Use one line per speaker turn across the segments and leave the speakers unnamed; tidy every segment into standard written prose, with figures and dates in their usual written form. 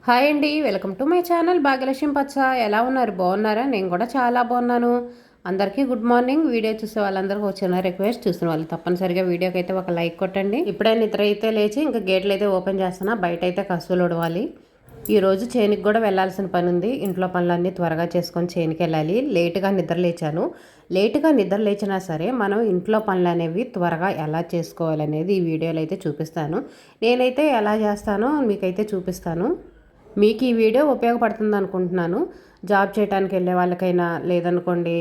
Hi అండి, welcome to my channel Bhagyalakshmi పచ్చ. ఎలా ఉన్నారు? బాగున్నారా? నేను కూడా చాలా బాగున్నాను. అందరికీ గుడ్ మార్నింగ్. వీడియో చూసే వాళ్ళందరికీ వచ్చిన రిక్వెస్ట్, చూసిన వాళ్ళు తప్పనిసరిగా వీడియోకి అయితే ఒక లైక్ కొట్టండి. ఇప్పుడే నిద్ర అయితే లేచి ఇంకా గేట్లు అయితే ఓపెన్ చేస్తున్నా. బయట అయితే కసువులు ఉడవాలి. ఈరోజు చేనికి కూడా వెళ్ళాల్సిన పని ఉంది. ఇంట్లో పనులన్నీ త్వరగా చేసుకొని చేనికి వెళ్ళాలి. లేటుగా నిద్ర లేచాను. లేటుగా నిద్ర లేచినా సరే మనం ఇంట్లో పనులు అనేవి త్వరగా ఎలా చేసుకోవాలనేది ఈ వీడియోలో అయితే చూపిస్తాను. నేనైతే ఎలా చేస్తానో మీకైతే చూపిస్తాను. మీకు ఈ వీడియో ఉపయోగపడుతుంది అనుకుంటున్నాను. జాబ్ చేయడానికి వెళ్ళే వాళ్ళకైనా, లేదనుకోండి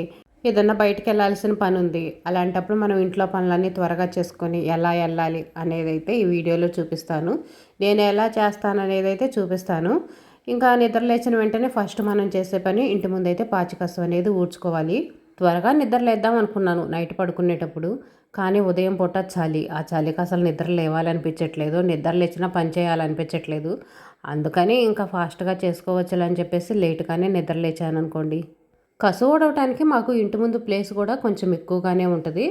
ఏదన్నా బయటకు వెళ్ళాల్సిన పని ఉంది, అలాంటప్పుడు మనం ఇంట్లో పనులన్నీ త్వరగా చేసుకొని ఎలా వెళ్ళాలి అనేది అయితే ఈ వీడియోలో చూపిస్తాను. నేను ఎలా చేస్తాను అనేది అయితే చూపిస్తాను. ఇంకా నిద్ర లేచిన వెంటనే ఫస్ట్ మనం చేసే పని ఇంటి ముందైతే పాచికసు అనేది ఊడ్చుకోవాలి. త్వరగా నిద్ర లేద్దాం అనుకున్నాను నైట్ పడుకునేటప్పుడు. కానీ ఉదయం పూట చలి, ఆ చలికి అసలు నిద్ర లేవాలనిపించట్లేదు, నిద్ర లేచినా పని చేయాలనిపించట్లేదు. అందుకని ఇంకా ఫాస్ట్గా చేసుకోవచ్చులని చెప్పేసి లేటుగానే నిద్ర లేచాను అనుకోండి. కసువు ఊడవటానికి మాకు ఇంటి ముందు ప్లేస్ కూడా కొంచెం ఎక్కువగానే ఉంటుంది.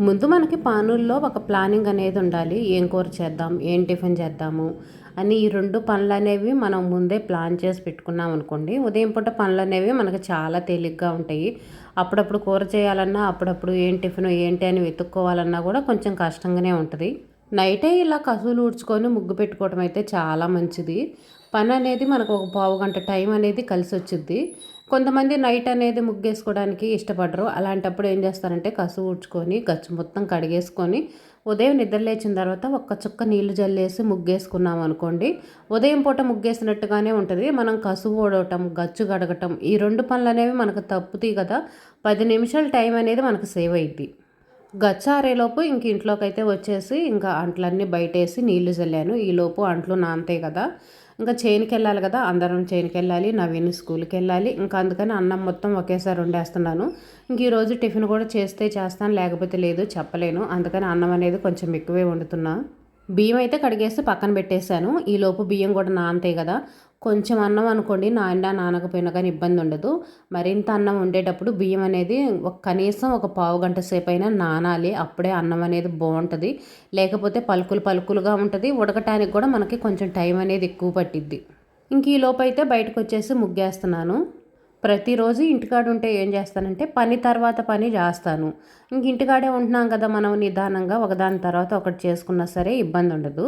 ముందు మనకి పనుల్లో ఒక ప్లానింగ్ అనేది ఉండాలి. ఏం కూర చేద్దాం, ఏం టిఫిన్ చేద్దాము అని ఈ రెండు పనులు అనేవి మనం ముందే ప్లాన్ చేసి పెట్టుకున్నాం అనుకోండి. ఉదయం పూట పనులు అనేవి మనకు చాలా తేలిగ్గా ఉంటాయి. అప్పుడప్పుడు కూర చేయాలన్నా, అప్పుడప్పుడు ఏం టిఫిన్ ఏంటి అని వెతుక్కోవాలన్నా కూడా కొంచెం కష్టంగానే ఉంటుంది. నైటే ఇలా కసువులు ఊడ్చుకొని ముగ్గు పెట్టుకోవడం అయితే చాలా మంచిది. పని అనేది మనకు ఒక పావు గంట టైం అనేది కలిసి వచ్చింది. కొంతమంది నైట్ అనేది ముగ్గేసుకోవడానికి ఇష్టపడరు. అలాంటప్పుడు ఏం చేస్తారంటే కసువు ఊడ్చుకొని గచ్చు మొత్తం కడిగేసుకొని ఉదయం నిద్ర లేచిన తర్వాత ఒక్క చుక్క నీళ్లు జల్లేసి ముగ్గేసుకున్నాం అనుకోండి, ఉదయం పూట ముగ్గేసినట్టుగానే ఉంటుంది. మనం కసువు ఊడవటం, గచ్చు గడగటం ఈ రెండు పనులు అనేవి మనకు తప్పుతాయి కదా. 10 నిమిషాల టైం అనేది మనకు సేవ్ అయ్యిద్ది. గచ్చారేలోపు ఇంక ఇంట్లోకి అయితే వచ్చేసి ఇంకా అంట్లన్నీ బయటేసి నీళ్లు చల్లాను. ఈలోపు అంట్లు నానతాయి కదా. ఇంకా చేనుకి వెళ్ళాలి కదా, అందరం చేనుకి వెళ్ళాలి, నవీన్ స్కూల్కి వెళ్ళాలి. ఇంకా అందుకని అన్నం మొత్తం ఒకేసారి వండేస్తున్నాను. ఇంక ఈరోజు టిఫిన్ కూడా చేస్తే చేస్తాను, లేకపోతే లేదు చెప్పలేను. అందుకని అన్నం అనేది కొంచెం ఎక్కువే వండుతున్నా. బియ్యం అయితే కడిగేసి పక్కన పెట్టేశాను. ఈలోపు బియ్యం కూడా నానతాయి కదా. కొంచెం అన్నం అనుకోండి, నానకపోయినా కానీ ఇబ్బంది ఉండదు. మరింత అన్నం వండేటప్పుడు బియ్యం అనేది కనీసం ఒక పావు గంట సేపు అయినా నానాలి. అప్పుడే అన్నం అనేది బాగుంటుంది. లేకపోతే పలుకులు పలుకులుగా ఉంటుంది. ఉడకటానికి కూడా మనకి కొంచెం టైం అనేది ఎక్కువ పట్టిద్ది. ఇంక ఈ లోపు అయితే బయటకు వచ్చేసి ముగ్గేస్తున్నాను. ప్రతిరోజు ఇంటికాడ ఉంటే ఏం చేస్తానంటే పని తర్వాత పని చేస్తాను. ఇంక ఇంటికాడే ఉంటున్నాం కదా, మనం నిదానంగా ఒకదాని తర్వాత ఒకటి చేసుకున్నా సరే ఇబ్బంది ఉండదు.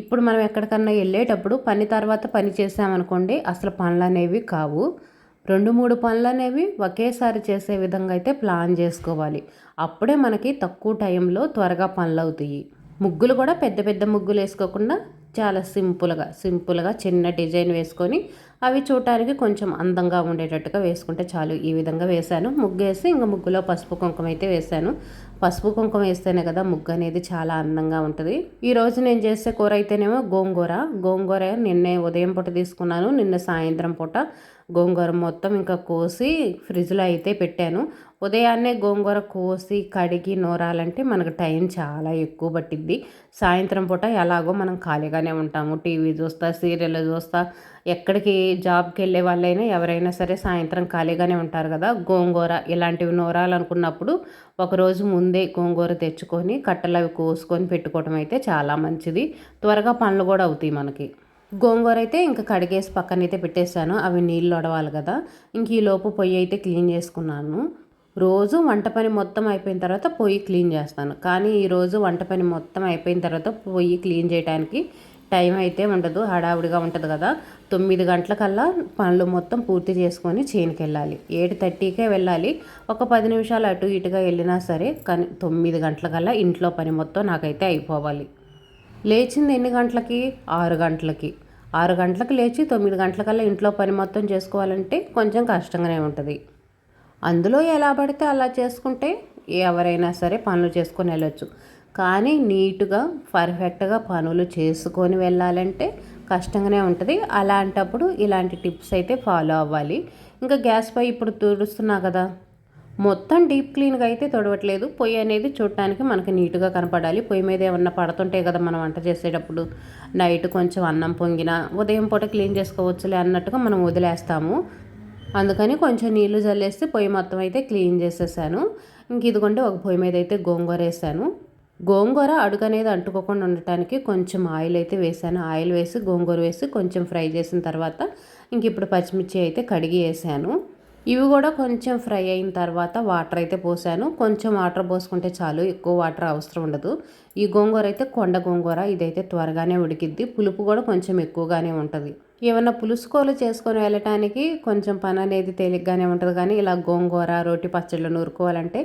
ఇప్పుడు మనం ఎక్కడికన్నా వెళ్ళేటప్పుడు పని తర్వాత పని చేసామనుకోండి, అసలు పనులు అనేవి కావు. 2-3 పనులు అనేవి ఒకేసారి చేసే విధంగా అయితే ప్లాన్ చేసుకోవాలి. అప్పుడే మనకి తక్కువ టైంలో త్వరగా పనులు అవుతాయి. ముగ్గులు కూడా పెద్ద పెద్ద ముగ్గులు వేసుకోకుండా చాలా సింపుల్గా చిన్న డిజైన్ వేసుకొని అవి చూడటానికి కొంచెం అందంగా ఉండేటట్టుగా వేసుకుంటే చాలు. ఈ విధంగా వేశాను. ముగ్గు వేసి ఇంకా ముగ్గులో పసుపు కుంకుమ అయితే వేశాను. పసుపు కుంకుమ వేస్తేనే కదా ముగ్గు అనేది చాలా అందంగా ఉంటుంది. ఈరోజు నేను చేసే కూర అయితేనేమో గోంగూర నిన్నే ఉదయం పూట తీసుకున్నాను. నిన్న సాయంత్రం పూట గోంగూర మొత్తం ఇంకా కోసి ఫ్రిడ్జ్లో అయితే పెట్టాను. ఉదయాన్నే గోంగూర కోసి కడిగి నూరాలంటే మనకు టైం చాలా ఎక్కువ పట్టిద్ది. సాయంత్రం పూట ఎలాగో మనం ఖాళీగానే ఉంటాము, టీవీ చూస్తా, సీరియల్ చూస్తా. ఎక్కడికి జాబ్కి వెళ్ళే వాళ్ళైనా ఎవరైనా సరే సాయంత్రం ఖాళీగానే ఉంటారు కదా. గోంగూర ఇలాంటివి నూరాలనుకున్నప్పుడు ఒకరోజు ముందే గోంగూర తెచ్చుకొని కట్టెలు అవి కోసుకొని పెట్టుకోవడం అయితే చాలా మంచిది. త్వరగా పనులు కూడా అవుతాయి మనకి. గోంగూర అయితే ఇంకా కడిగేసి పక్కనైతే పెట్టేశాను. అవి నీళ్ళు వడవాలి కదా. ఇంక ఈలోపు పొయ్యి అయితే క్లీన్ చేసుకున్నాను. రోజు వంట పని మొత్తం అయిపోయిన తర్వాత పొయ్యి క్లీన్ చేస్తాను. కానీ ఈరోజు వంట పని మొత్తం అయిపోయిన తర్వాత పొయ్యి క్లీన్ చేయడానికి టైం అయితే ఉండదు, హడావుడిగా ఉంటుంది కదా. 9 గంటలకల్లా పనులు మొత్తం పూర్తి చేసుకొని చేనుకి వెళ్ళాలి. 7:30కే వెళ్ళాలి. ఒక 10 నిమిషాలు అటు ఇటుగా వెళ్ళినా సరే కానీ 9 గంటలకల్లా ఇంట్లో పని మొత్తం నాకైతే అయిపోవాలి. లేచింది ఎన్ని గంటలకి? 6 గంటలకి. 6 గంటలకు లేచి 9 గంటలకల్లా ఇంట్లో పని మొత్తం చేసుకోవాలంటే కొంచెం కష్టంగానే ఉంటుంది. అందులో ఎలా పడితే అలా చేసుకుంటే ఎవరైనా సరే పనులు చేసుకొని వెళ్ళొచ్చు. కానీ నీట్గా పర్ఫెక్ట్గా పనులు చేసుకొని వెళ్ళాలంటే కష్టంగానే ఉంటుంది. అలాంటప్పుడు ఇలాంటి టిప్స్ అయితే ఫాలో అవ్వాలి. ఇంకా గ్యాస్ పై ఇప్పుడు తుడుస్తున్నా కదా, మొత్తం డీప్ క్లీన్గా అయితే తొడవట్లేదు. పొయ్యి అనేది చూడటానికి మనకి నీట్గా కనపడాలి. పొయ్యి మీద ఏమన్నా పడుతుంటాయి కదా మనం వంట చేసేటప్పుడు. నైట్ కొంచెం అన్నం పొంగినా ఉదయం పూట క్లీన్ చేసుకోవచ్చులే అన్నట్టుగా మనం వదిలేస్తాము. అందుకని కొంచెం నీళ్లు జల్లేస్తే పొయ్యి మొత్తం అయితే క్లీన్ చేసేసాను. ఇంక ఇదిగోండి ఒక పొయ్యి మీద అయితే గోంగూర వేసాను. గోంగూర అడుగు అనేది అంటుకోకుండా ఉండటానికి కొంచెం ఆయిల్ అయితే వేసాను. ఆయిల్ వేసి గోంగూర వేసి కొంచెం ఫ్రై చేసిన తర్వాత ఇంక ఇప్పుడు పచ్చిమిర్చి అయితే కడిగి వేసాను. ఇవి కూడా కొంచెం ఫ్రై అయిన తర్వాత వాటర్ అయితే పోసాను. కొంచెం వాటర్ పోసుకుంటే చాలు, ఎక్కువ వాటర్ అవసరం ఉండదు. ఈ గోంగూర అయితే కొండ గోంగూర, ఇదైతే త్వరగానే ఉడికిద్ది. పులుపు కూడా కొంచెం ఎక్కువగానే ఉంటుంది. ఏమన్నా పులుసుకోలు చేసుకొని వెళ్ళటానికి కొంచెం పని అనేది తేలిగ్గానే ఉంటుంది, కానీ ఇలా గోంగూర రోటి పచ్చళ్ళు నూరుకోవాలంటే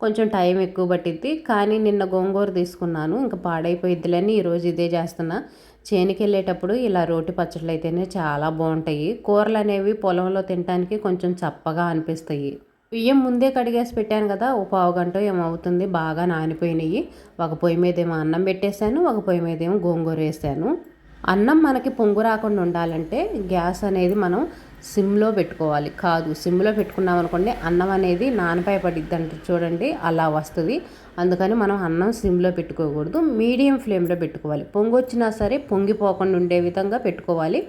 కొంచెం టైం ఎక్కువ పట్టిద్ది. కానీ నిన్న గోంగూర తీసుకున్నాను, ఇంకా పాడైపోయిద్దిలని ఈరోజు ఇదే చేస్తున్నా. చేనుకి వెళ్ళేటప్పుడు ఇలా రోటి పచ్చళ్ళు అయితేనే చాలా బాగుంటాయి. కూరలు అనేవి పొలంలో తినడానికి కొంచెం చప్పగా అనిపిస్తాయి. బియ్యం ముందే కడిగేసి పెట్టాను కదా, ఓ పావు గంట ఏమవుతుంది, బాగా నానిపోయినాయి. ఒక పొయ్యి మీద ఏమో అన్నం పెట్టేశాను, ఒక పొయ్యి మీద ఏమో గోంగూర వేసాను. అన్నం మనకి పొంగు రాకుండా ఉండాలంటే గ్యాస్ అనేది మనం సిమ్లో పెట్టుకోవాలి. కాదు, సిమ్లో పెట్టుకున్నాం అనుకోండి అన్నం అనేది నానపాయ పడిద్ది అంటే చూడండి, అలా వస్తుంది. అందుకని మనం అన్నం సిమ్లో పెట్టుకోకూడదు, మీడియం ఫ్లేమ్లో పెట్టుకోవాలి. పొంగు వచ్చినా సరే పొంగిపోకుండా ఉండే విధంగా పెట్టుకోవాలి,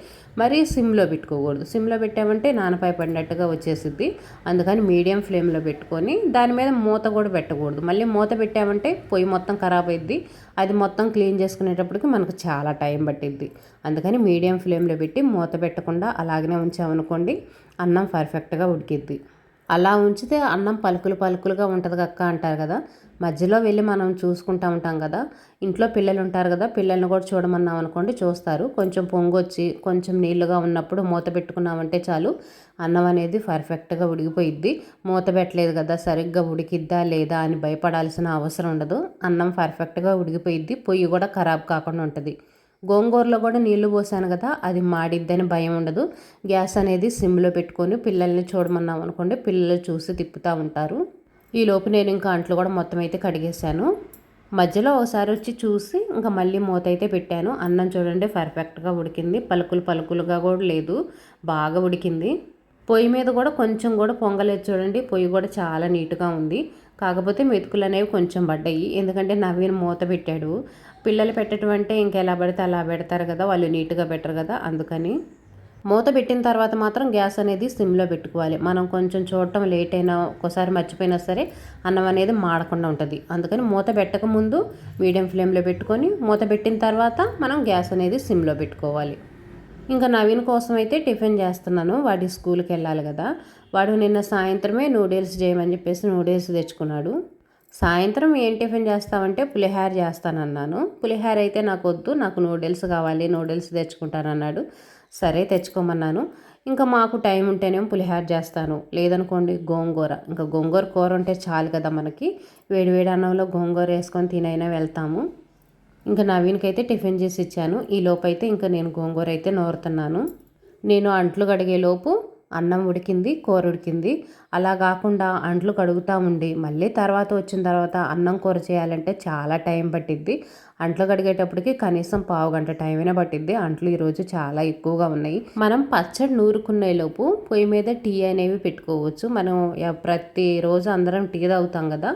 మరీ సిమ్లో పెట్టుకోకూడదు. సిమ్లో పెట్టామంటే నానపాయ పడినట్టుగా వచ్చేసిద్ది. అందుకని మీడియం ఫ్లేమ్లో పెట్టుకొని దాని మీద మూత కూడా పెట్టకూడదు. మళ్ళీ మూత పెట్టామంటే పొయ్యి మొత్తం ఖరాబ్ అయ్యిద్ది. అది మొత్తం క్లీన్ చేసుకునేటప్పటికి మనకు చాలా టైం పట్టిద్ది. అందుకని మీడియం ఫ్లేమ్లో పెట్టి మూత పెట్టకుండా అలాగనే ఉంచామనుకోండి అన్నం పర్ఫెక్ట్గా ఉడికిద్ది. అలా ఉంచితే అన్నం పలుకులు పలుకులుగా ఉంటుంది అక్క అంటారు కదా, మధ్యలో వెళ్ళి మనం చూసుకుంటూ ఉంటాం కదా. ఇంట్లో పిల్లలు ఉంటారు కదా, పిల్లల్ని కూడా చూడమన్నాం అనుకోండి చూస్తారు. కొంచెం పొంగొచ్చి కొంచెం నీళ్ళుగా ఉన్నప్పుడు మూత పెట్టుకున్నామంటే చాలు, అన్నం అనేది పర్ఫెక్ట్గా ఉడికిపోయిద్ది. మూత పెట్టలేదు కదా సరిగ్గా ఉడికిద్దా లేదా అని భయపడాల్సిన అవసరం ఉండదు. అన్నం పర్ఫెక్ట్గా ఉడికిపోయిద్ది, పొయ్యి కూడా ఖరాబ్ కాకుండా ఉంటుంది. గోంగూరలో కూడా నీళ్లు పోసాను కదా, అది మాడిద్దని భయం ఉండదు. గ్యాస్ అనేది సిమ్లో పెట్టుకొని పిల్లల్ని చూడమన్నాం అనుకోండి, పిల్లలు చూసి తిప్పుతూ ఉంటారు. ఈలోపు నేను ఇంకా అంట్లు కూడా మొత్తం అయితే కడిగేశాను. మధ్యలో ఒకసారి వచ్చి చూసి ఇంకా మళ్ళీ మూత అయితే పెట్టాను. అన్నం చూడండి పర్ఫెక్ట్గా ఉడికింది, పలుకులు పలుకులుగా కూడా లేదు, బాగా ఉడికింది. పొయ్యి మీద కూడా కొంచెం కూడా పొంగలేదు చూడండి, పొయ్యి కూడా చాలా నీట్గా ఉంది. కాకపోతే మెతుకులు అనేవి కొంచెం పడ్డాయి, ఎందుకంటే నవీన్ మూత పెట్టాడు. పిల్లలు పెట్టడం అంటే ఇంకెలా పడితే అలా పెడతారు కదా, వాళ్ళు నీట్గా పెట్టరు కదా, అందుకని మూత పెట్టిన తర్వాత మాత్రం గ్యాస్ అనేది సిమ్లో పెట్టుకోవాలి. మనం కొంచెం చూడటం లేట్ అయినా ఒక్కోసారి మర్చిపోయినా సరే అన్నం అనేది మాడకుండా ఉంటుంది. అందుకని మూత పెట్టక ముందు మీడియం ఫ్లేమ్లో పెట్టుకొని మూత పెట్టిన తర్వాత మనం గ్యాస్ అనేది సిమ్లో పెట్టుకోవాలి. ఇంకా నవీన్ కోసం అయితే టిఫిన్ చేస్తున్నాను, వాడి స్కూల్కి వెళ్ళాలి కదా. వాడు నిన్న సాయంత్రమే నూడిల్స్ చేయమని చెప్పేసి నూడిల్స్ తెచ్చుకున్నాడు. సాయంత్రం ఏం టిఫిన్ చేస్తామంటే పులిహోర చేస్తానన్నాను. పులిహోర అయితే నాకు వద్దు, నాకు నూడిల్స్ కావాలి, నూడిల్స్ తెచ్చుకుంటానన్నాడు. సరే తెచ్చుకోమన్నాను. ఇంకా మాకు టైం ఉంటేనేమో పులిహోర చేస్తాను, లేదనుకోండి గోంగూర. ఇంకా గోంగూర కూర ఉంటే చాలు కదా మనకి, వేడివేడి అన్నంలో గోంగూర వేసుకొని తినైనా వెళ్తాము. ఇంకా నవీన్కి అయితే టిఫిన్ చేసి ఇచ్చాను. ఈ లోపు అయితే ఇంకా నేను గోంగూర అయితే నూరుతున్నాను. నేను అంట్లు కడిగే లోపు అన్నం ఉడికింది, కూర ఉడికింది. అలా కాకుండా అంట్లు కడుగుతూ ఉండి మళ్ళీ తర్వాత వచ్చిన తర్వాత అన్నం కూర చేయాలంటే చాలా టైం పట్టిద్ది. అంట్లు కడిగేటప్పటికి కనీసం పావు గంట టైమైనా పట్టిద్ది. అంట్లు ఈరోజు చాలా ఎక్కువగా ఉన్నాయి. మనం పచ్చడి నూరుకునే లోపు పొయ్యి మీద టీ అనేవి పెట్టుకోవచ్చు. మనం ప్రతిరోజు అందరం టీ తాగుతాం కదా,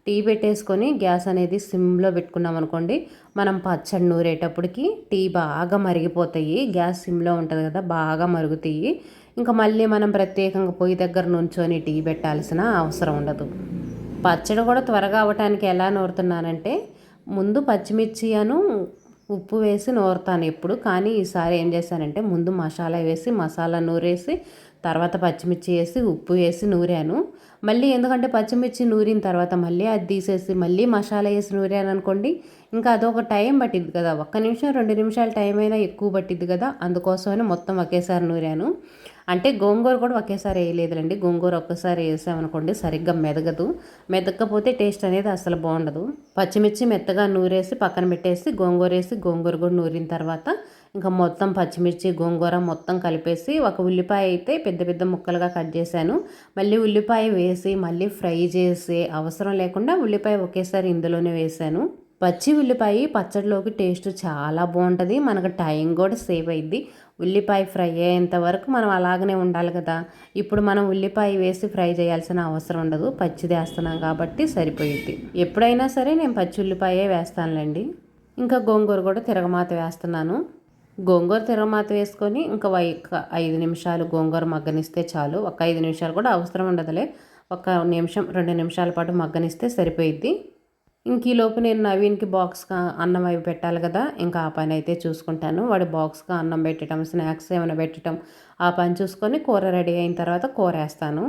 టీ పెట్టేసుకొని గ్యాస్ అనేది సిమ్లో పెట్టుకున్నాం అనుకోండి, మనం పచ్చడి నూరేటప్పటికి టీ బాగా మరిగిపోతాయి. గ్యాస్ సిమ్లో ఉంటుంది కదా, బాగా మరుగుతాయి. ఇంకా మళ్ళీ మనం ప్రత్యేకంగా పొయ్యి దగ్గర నుంచొని టీ పెట్టాల్సిన అవసరం ఉండదు. పచ్చడి కూడా త్వరగా అవ్వటానికి ఎలా నూరుతున్నానంటే ముందు పచ్చిమిర్చి ఉప్పు వేసి నూరుతాను ఎప్పుడు. కానీ ఈసారి ఏం చేశానంటే ముందు మసాలా వేసి మసాలా నూరేసి తర్వాత పచ్చిమిర్చి వేసి ఉప్పు వేసి నూరాను. మళ్ళీ ఎందుకంటే పచ్చిమిర్చి నూరిన తర్వాత మళ్ళీ అది తీసేసి మళ్ళీ మసాలా వేసి నూరాను అనుకోండి, ఇంకా అదొక టైం పట్టిద్ది కదా, 1 నిమిషం 2 నిమిషాల టైం అయినా ఎక్కువ పట్టిద్ది కదా, అందుకోసమని మొత్తం ఒకేసారి నూరాను. అంటే గోంగూర కూడా ఒకేసారి వేయలేదులేండి, గోంగూర ఒక్కసారి వేసామనుకోండి సరిగ్గా మెదగదు. మెదగకపోతే టేస్ట్ అనేది అసలు బాగుండదు. పచ్చిమిర్చి మెత్తగా నూరేసి పక్కన పెట్టేసి గోంగూర వేసి గోంగూర కూడా నూరిన తర్వాత ఇంకా మొత్తం పచ్చిమిర్చి గోంగూర మొత్తం కలిపేసి ఒక ఉల్లిపాయ అయితే పెద్ద పెద్ద ముక్కలుగా కట్ చేశాను. మళ్ళీ ఉల్లిపాయ వేసి మళ్ళీ ఫ్రై చేసి అవసరం లేకుండా ఉల్లిపాయ ఒకేసారి ఇందులోనే వేసాను. పచ్చి ఉల్లిపాయ పచ్చడిలోకి టేస్ట్ చాలా బాగుంటుంది, మనకు టైం కూడా సేవ్ అయ్యిద్ది. ఉల్లిపాయ ఫ్రై అయ్యేంత వరకు మనం అలాగనే ఉండాలి కదా. ఇప్పుడు మనం ఉల్లిపాయ వేసి ఫ్రై చేయాల్సిన అవసరం ఉండదు, పచ్చిది వేస్తున్నాం కాబట్టి సరిపోయిద్ది. ఎప్పుడైనా సరే నేను పచ్చి ఉల్లిపాయే వేస్తానులేండి. ఇంకా గోంగూర కూడా తిరగమాత వేస్తున్నాను. గోంగూర తిరగమాత వేసుకొని ఇంకా 5 నిమిషాలు గోంగూర మగ్గనిస్తే చాలు. ఒక 5 నిమిషాలు కూడా అవసరం ఉండదులే, 1 నిమిషం 2 నిమిషాల పాటు మగ్గనిస్తే సరిపోయిద్ది. ఇంక ఈలోపు నేను నవీన్కి బాక్స్గా అన్నం అవి పెట్టాలి కదా, ఇంకా ఆ పని అయితే చూసుకుంటాను. వాడి బాక్స్గా అన్నం పెట్టడం, స్నాక్స్ ఏమైనా పెట్టడం, ఆ పని చూసుకొని కూర రెడీ అయిన తర్వాత కూర వేస్తాను.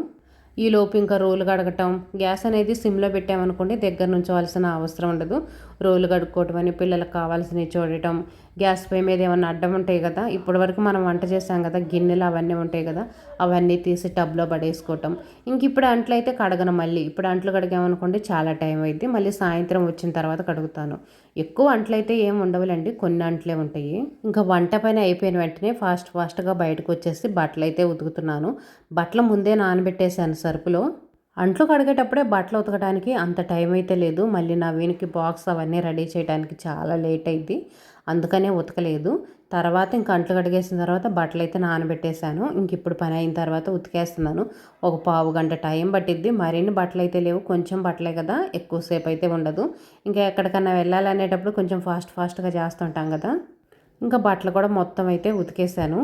ఈలోపు ఇంకా రోలు కడగటం, గ్యాస్ అనేది సిమ్లో పెట్టామనుకోండి దగ్గర నుంచోవాల్సిన అవసరం ఉండదు. రోలు కడుక్కోవటం అని, పిల్లలకు కావాల్సినవి చూడటం, గ్యాస్ పొయ్యి మీద ఏమన్నా అడ్డం ఉంటాయి కదా, ఇప్పటి వరకు మనం వంట చేసాం కదా, గిన్నెలు అవన్నీ ఉంటాయి కదా, అవన్నీ తీసి టబ్లో పడేసుకోవటం. ఇంక ఇప్పుడు అంట్లు అయితే కడగను. మళ్ళీ ఇప్పుడు అంట్లు కడిగామనుకోండి చాలా టైం అయింది. మళ్ళీ సాయంత్రం వచ్చిన తర్వాత కడుగుతాను. ఎక్కువ అంట్లు అయితే ఏం ఉండవులేండి, కొన్ని అంట్లే ఉంటాయి. ఇంకా వంట పని అయిపోయిన వెంటనే ఫాస్ట్గా బయటకు వచ్చేసి బట్టలు అయితే ఉతుకుతున్నాను. బట్టలు ముందే నానబెట్టేశాను సరుపులో. అంట్లు కడిగేటప్పుడే బట్టలు ఉతకడానికి అంత టైం అయితే లేదు. మళ్ళీ నవీన్కి బాక్స్ అవన్నీ రెడీ చేయడానికి చాలా లేట్ అయింది, అందుకనే ఉతకలేదు. తర్వాత ఇంక అంట్లు కడిగేసిన తర్వాత బట్టలు అయితే నానబెట్టేశాను. ఇంక ఇప్పుడు పని అయిన తర్వాత ఉతికేస్తున్నాను. ఒక పావు గంట టైం పట్టిద్ది. మరిన్ని బట్టలు అయితే లేవు, కొంచెం బట్టలే కదా, ఎక్కువసేపు అయితే ఉండదు. ఇంకా ఎక్కడికన్నా వెళ్ళాలనేటప్పుడు కొంచెం ఫాస్ట్గా చేస్తుంటాం కదా. ఇంకా బట్టలు కూడా మొత్తం అయితే ఉతికేసాను.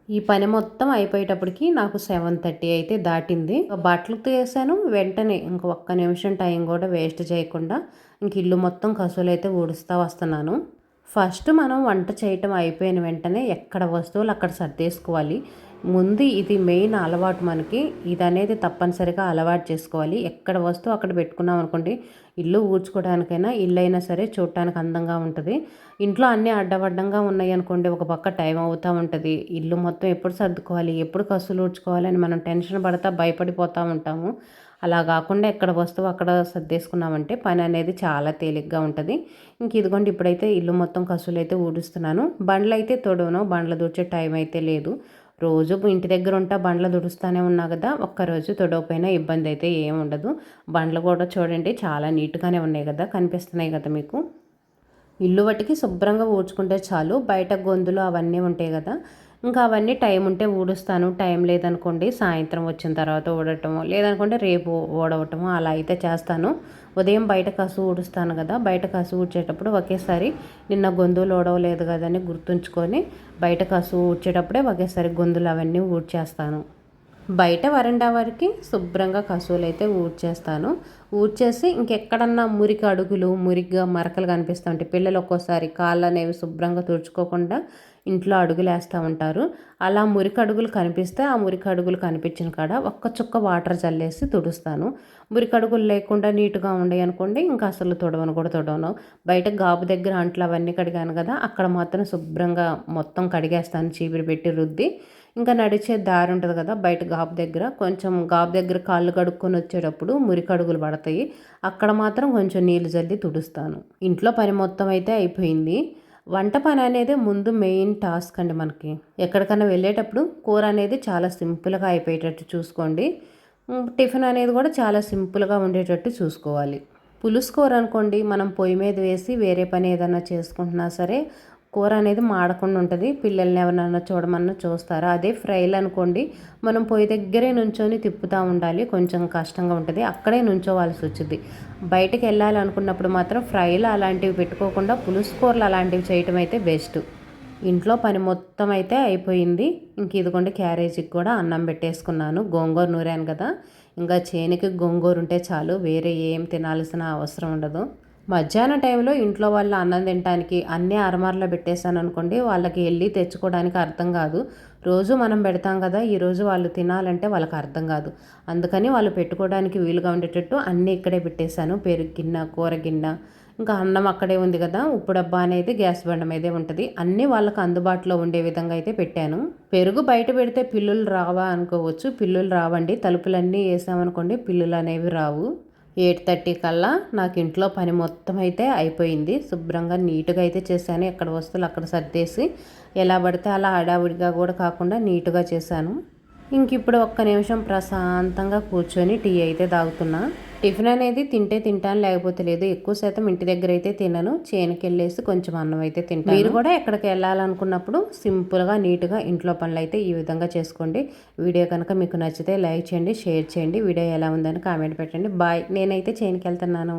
ఈ పని మొత్తం అయిపోయేటప్పటికి నాకు 7:30 అయితే దాటింది. బట్టలు తీసాను వెంటనే, ఇంక ఒక్క నిమిషం టైం కూడా వేస్ట్ చేయకుండా ఇంక ఇల్లు మొత్తం కసువులు అయితే ఊడుస్తూ వస్తున్నాను. ఫస్ట్ మనం వంట చేయటం అయిపోయిన వెంటనే ఎక్కడ వస్తువులు అక్కడ సర్దేసుకోవాలి. ముందు ఇది మెయిన్ అలవాటు మనకి. ఇది అనేది తప్పనిసరిగా అలవాటు చేసుకోవాలి. ఎక్కడ వస్తువు అక్కడ పెట్టుకున్నాం అనుకోండి, ఇల్లు ఊడ్చుకోవడానికైనా, ఇల్లు అయినా సరే చూడటానికి అందంగా ఉంటుంది. ఇంట్లో అన్నీ అడ్డవడ్డంగా ఉన్నాయి అనుకోండి, ఒక పక్క టైం అవుతూ ఉంటుంది. ఇల్లు మొత్తం ఎప్పుడు సర్దుకోవాలి, ఎప్పుడు కసులు ఊడ్చుకోవాలి అని మనం టెన్షన్ పడతా భయపడిపోతూ ఉంటాము. అలా కాకుండా ఎక్కడ వస్తువు అక్కడ సర్దేసుకున్నామంటే పని అనేది చాలా తేలిగ్గా ఉంటుంది. ఇంక ఇదిగోండి ఇప్పుడైతే ఇల్లు మొత్తం కసులు అయితే ఊడుస్తున్నాను. బండ్లు అయితే తొడవను, బండ్లు తుడిచే టైం అయితే లేదు. రోజు ఇంటి దగ్గర ఉంటా బండ్లు తుడుస్తూనే ఉన్నా కదా, ఒక్కరోజు తొడవపోయినా ఇబ్బంది అయితే ఏమి ఉండదు. బండ్లు కూడా చూడండి చాలా నీట్గానే ఉన్నాయి కదా, కనిపిస్తున్నాయి కదా మీకు. ఇల్లు వట్టికి శుభ్రంగా ఊడ్చుకుంటే చాలు. బయట గొంతులు అవన్నీ ఉంటాయి కదా, ఇంకా అవన్నీ టైం ఉంటే ఊడుస్తాను. టైం లేదనుకోండి సాయంత్రం వచ్చిన తర్వాత ఊడటము, లేదనుకుంటే రేపు ఊడవటము అలా అయితే చేస్తాను. ఉదయం బయట కసు ఊడుస్తాను కదా, బయట కసు ఊడ్చేటప్పుడు ఒకేసారి నిన్న గొంతులు ఊడవలేదు కదని గుర్తుంచుకొని బయట కసు ఊడ్చేటప్పుడే ఒకేసారి గొంతులు అవన్నీ ఊడ్చేస్తాను. బయట వరండా వరకు శుభ్రంగా కసువులు అయితే ఊడ్చేస్తాను. ఊడ్చేసి ఇంకెక్కడన్నా మురికి అడుగులు, మురిగ్గా మరకలు కనిపిస్తూ ఉంటాయి. పిల్లలు ఒక్కోసారి కాళ్ళు అనేవి శుభ్రంగా తుడుచుకోకుండా ఇంట్లో అడుగులు వేస్తూ ఉంటారు. అలా మురికి అడుగులు కనిపిస్తే ఆ మురికి అడుగులు కనిపించిన కాడ ఒక్క చుక్క వాటర్ చల్లేసి తుడుస్తాను. మురికి అడుగులు లేకుండా నీట్గా ఉండే అనుకోండి, ఇంకా అసలు తుడవను. బయట గాబు దగ్గర అంట్లు అవన్నీ కడిగాను కదా, అక్కడ మాత్రం శుభ్రంగా మొత్తం కడిగేస్తాను చీపిరి పెట్టి రుద్ది. ఇంకా నడిచే దారి ఉంటుంది కదా బయట గాబు దగ్గర, కొంచెం గాబు దగ్గర కాళ్ళు కడుక్కొని వచ్చేటప్పుడు మురికి అడుగులు పడతాయి. అక్కడ మాత్రం కొంచెం నీళ్ళు జల్లి తుడుస్తాను. ఇంట్లో పని మొత్తం అయితే అయిపోయింది. వంట పని అనేది ముందు మెయిన్ టాస్క్ అండి మనకి. ఎక్కడికైనా వెళ్ళేటప్పుడు కూర అనేది చాలా సింపుల్గా అయిపోయేటట్టు చూసుకోండి. టిఫిన్ అనేది కూడా చాలా సింపుల్గా ఉండేటట్టు చూసుకోవాలి. పులుసు కూర అనుకోండి, మనం పొయ్యి మీద వేసి వేరే పని ఏదైనా చేసుకుంటున్నా సరే కూర అనేది మాడకుండా ఉంటుంది. పిల్లల్ని ఎవరన్నా చూడమన్నా చూస్తారు. అదే ఫ్రైలు అనుకోండి, మనం పొయ్యి దగ్గరే నుంచొని తిప్పుతూ ఉండాలి, కొంచెం కష్టంగా ఉంటుంది, అక్కడే నుంచోవాల్సి వచ్చింది. బయటకు వెళ్ళాలనుకున్నప్పుడు మాత్రం ఫ్రైలు అలాంటివి పెట్టుకోకుండా పులుసు కూరలు అలాంటివి చేయటం అయితే బెస్ట్. ఇంట్లో పని మొత్తం అయితే అయిపోయింది. ఇంక ఇదిగోండి క్యారేజీకి కూడా అన్నం పెట్టేసుకున్నాను. గోంగూర నూరాను కదా, ఇంకా చేనికి గోంగూర ఉంటే చాలు, వేరే ఏం తినాల్సిన అవసరం ఉండదు. మధ్యాహ్నం టైంలో ఇంట్లో వాళ్ళు అన్నం తినడానికి అన్నీ అరమార్లో పెట్టేశాను అనుకోండి, వాళ్ళకి వెళ్ళి తెచ్చుకోవడానికి అర్థం కాదు. రోజు మనం పెడతాం కదా, ఈరోజు వాళ్ళు తినాలంటే వాళ్ళకి అర్థం కాదు. అందుకని వాళ్ళు పెట్టుకోవడానికి వీలుగా ఉండేటట్టు అన్నీ ఇక్కడే పెట్టేశాను. పెరుగు గిన్నె, కూర గిన్నె, ఇంకా అన్నం అక్కడే ఉంది కదా, ఉప్పు డబ్బా అనేది గ్యాస్ బండ మీదే ఉంటుంది. అన్నీ వాళ్ళకి అందుబాటులో ఉండే విధంగా అయితే పెట్టాను. పెరుగు బయట పెడితే పిల్లులు రావా అనుకోవచ్చు, పిల్లులు రావండి. తలుపులన్నీ వేసామనుకోండి పిల్లులు అనేవి రావు. 8:30 కల్లా నాకు ఇంట్లో పని మొత్తం అయితే అయిపోయింది. శుభ్రంగా నీట్గా అయితే చేశాను. ఎక్కడ వస్తువులు అక్కడ సర్దేసి ఎలా పడితే అలా హడావుడిగా కూడా కాకుండా నీట్గా చేశాను. ఇంక ఇప్పుడు ఒక్క నిమిషం ప్రశాంతంగా కూర్చొని టీ అయితే తాగుతున్నా. టిఫిన్ అనేది తింటే తింటాను, లేకపోతే లేదు. ఎక్కువ శాతం ఇంటి దగ్గర అయితే తినను, చేనుకి వెళ్ళేసి కొంచెం అన్నం అయితే తింటాను. మీరు కూడా ఎక్కడికి వెళ్ళాలనుకున్నప్పుడు సింపుల్గా నీట్గా ఇంట్లో పనులు అయితే ఈ విధంగా చేసుకోండి. వీడియో కనుక మీకు నచ్చితే లైక్ చేయండి, షేర్ చేయండి. వీడియో ఎలా ఉందని కామెంట్ పెట్టండి. బాయ్. నేనైతే చేనుకి వెళ్తున్నాను.